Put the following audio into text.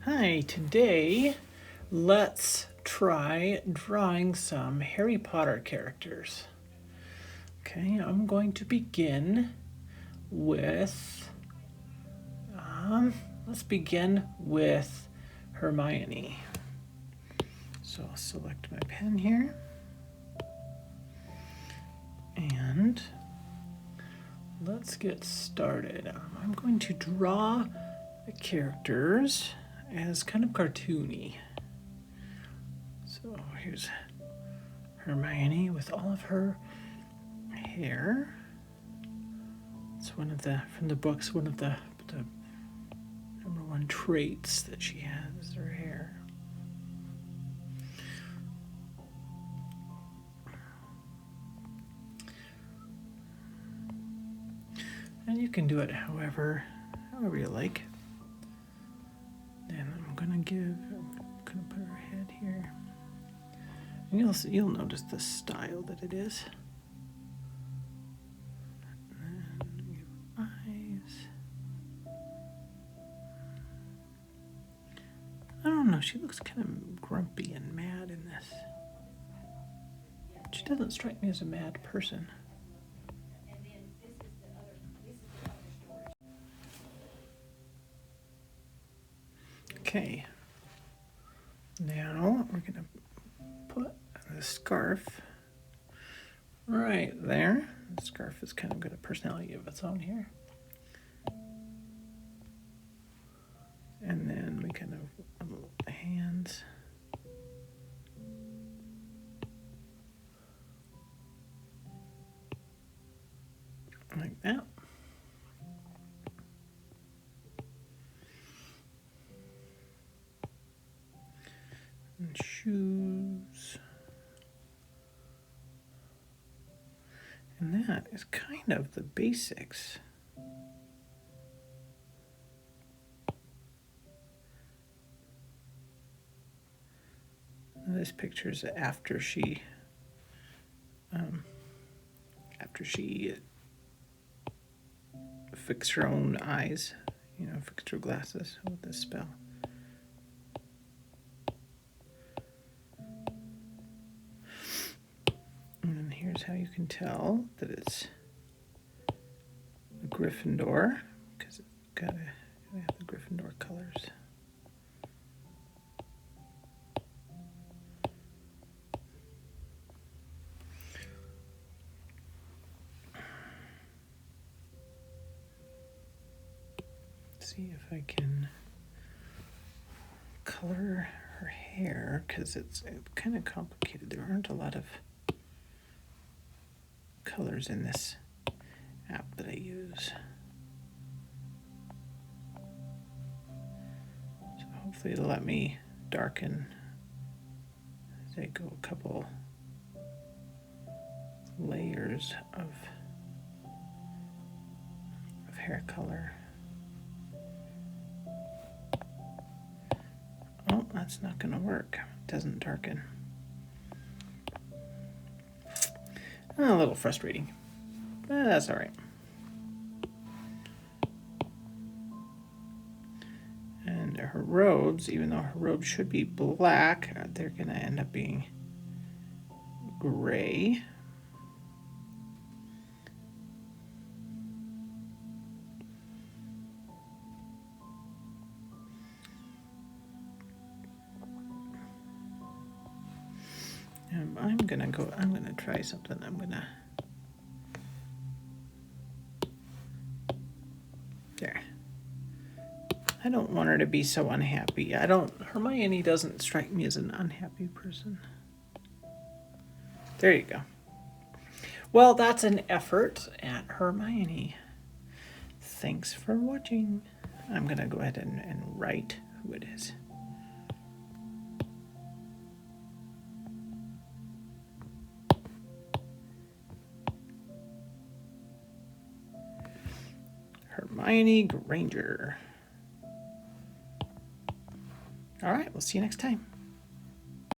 Hi, today let's try drawing some Harry Potter characters. Okay, I'm going to begin with, let's begin with Hermione. So I'll select my pen here. And let's get started. I'm going to draw the characters as kind of cartoony. So here's Hermione with all of her hair. It's one of the, from the books, one of the number one traits that she has is her hair. And you can do it however you like. And I'm gonna put her head here. And you'll notice the style that it is. And give eyes. I don't know, she looks kind of grumpy and mad in this. She doesn't strike me as a mad person. Okay, now we're gonna put the scarf right there. The scarf has kind of got a personality of its own here. And then we kind of move the hands. Like that. And shoes. And that is kind of the basics. This picture is after she fixed her own eyes, fixed her glasses with this spell. And here's how you can tell that it's a Gryffindor, because we have the Gryffindor colors. See if I can color her hair, because it's kind of complicated. There aren't a lot of colors in this app that I use. So hopefully it'll let me darken as I go a couple layers of hair color. Oh, that's not going to work. It doesn't darken. A little frustrating. That's all right. And her robes, even though her robes should be black, they're going to end up being gray. I'm gonna try something. There. I don't want her to be so unhappy. Hermione doesn't strike me as an unhappy person. There you go. Well, that's an effort at Hermione. Thanks for watching. I'm gonna go ahead and write who it is. Hermione Granger. All right, we'll see you next time.